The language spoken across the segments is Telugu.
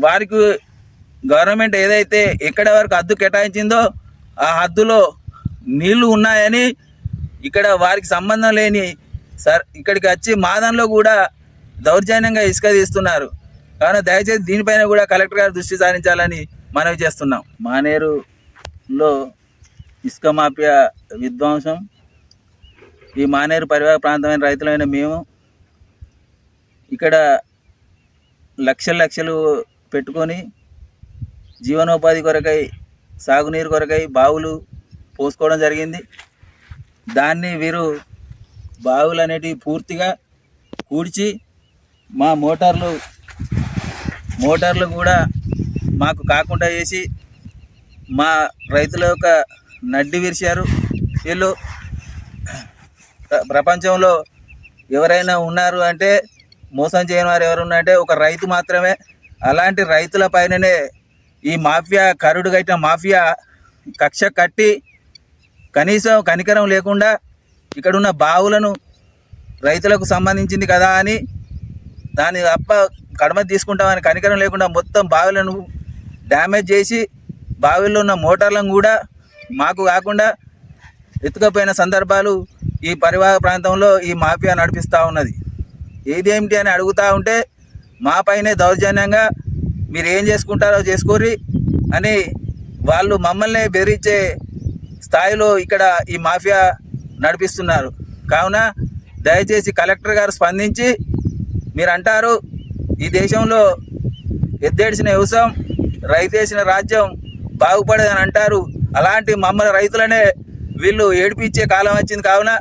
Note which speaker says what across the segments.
Speaker 1: వారికి గవర్నమెంట్ ఏదైతే ఎక్కడ వరకు హద్దు కేటాయించిందో ఆ హద్దులో నీళ్లు ఉన్నాయని ఇక్కడ వారికి సంబంధం లేని ఇక్కడికి వచ్చి మాదంలో కూడా దౌర్జన్యంగా ఇసుక తీస్తున్నారు. కావున దయచేసి దీనిపైన కూడా కలెక్టర్ గారు దృష్టి సారించాలని మనవి చేస్తున్నాం. మానేరులో ఇసుక మాఫియా విధ్వంసం, ఈ మానేరు పరివాహక ప్రాంతమైన రైతులైన మేము ఇక్కడ లక్షలు పెట్టుకొని జీవనోపాధి కొరకై, సాగునీరు కొరకై బావులు పోసుకోవడం జరిగింది. దాన్ని వీరు బావులు అనేటివి పూర్తిగా కూడ్చి మా మోటార్లు కూడా మాకు కాకుండా చేసి మా రైతుల యొక్క నడ్డి విరిచారు. వీళ్ళు ప్రపంచంలో ఎవరైనా ఉన్నారు అంటే, మోసం చేయని వారు ఎవరు ఉన్నారంటే ఒక రైతు మాత్రమే. అలాంటి రైతుల పైననే ఈ మాఫియా, కరుడు కట్టిన మాఫియా కక్ష కట్టి కనీసం కనికరం లేకుండా ఇక్కడున్న బావులను రైతులకు సంబంధించింది కదా అని దాని కడమ తీసుకుంటామని కనికరం లేకుండా మొత్తం బావులను డ్యామేజ్ చేసి బావిల్లో ఉన్న మోటార్లను కూడా మాకు కాకుండా ఎత్తుకపోయిన సందర్భాలు ఈ పరివాహక ప్రాంతంలో ఈ మాఫియా నడిపిస్తూ ఉన్నది. ఏదేమిటి అని అడుగుతూ ఉంటే మా పైనే దౌర్జన్యంగా మీరు ఏం చేసుకుంటారో చేసుకోరి అని వాళ్ళు మమ్మల్ని బెదిరించే స్థాయిలో ఇక్కడ ఈ మాఫియా నడిపిస్తున్నారు. కావున దయచేసి కలెక్టర్ గారు స్పందించి, మీరు అంటారు ఈ దేశంలో ఎద్దేడిసిన వ్యవసాయం, రైతేసిన రాజ్యం బాగుపడేదని అంటారు. అలాంటి మమ్మల్ని రైతులనే వీళ్ళు ఏడిపించే కాలం వచ్చింది. కావున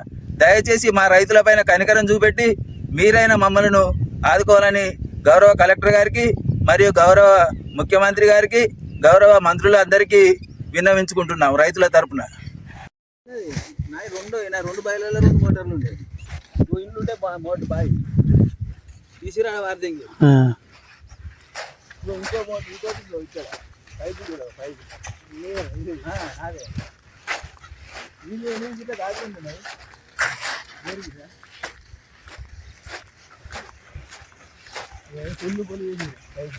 Speaker 1: దయచేసి మా రైతులపైన కనికరం చూపెట్టి మీరైనా మమ్మల్ని ఆదుకోవాలని గౌరవ కలెక్టర్ గారికి మరియు గౌరవ ముఖ్యమంత్రి గారికి, గౌరవ మంత్రులందరికీ విన్నవించుకుంటున్నాం రైతుల తరపున. రెండు బాయిలలో 2 మోటార్లు ఉండేవి. ఇల్లు ఉంటే మోటార్ బాయి తీసిరా వార్ది ఇంకో ఇంకోటి ఇక్కడ పైపు కూడా పైపు అదే వీళ్ళు ఎనిమిది ఇట్లా కాకుంటున్నాయి. ఫుల్ పొలి వేసి పైపు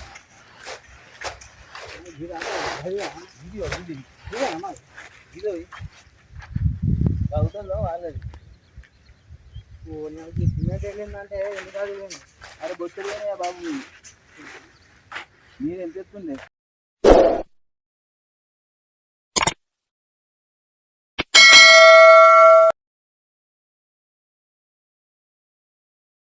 Speaker 1: అవుతుందో వాళ్ళది నాకు సిమెంట్ వెళ్ళిందంటే ఎందుకు అడిగాను. అరే బొచ్చుడు బాబు మీరు ఎంత ఎత్తుండే.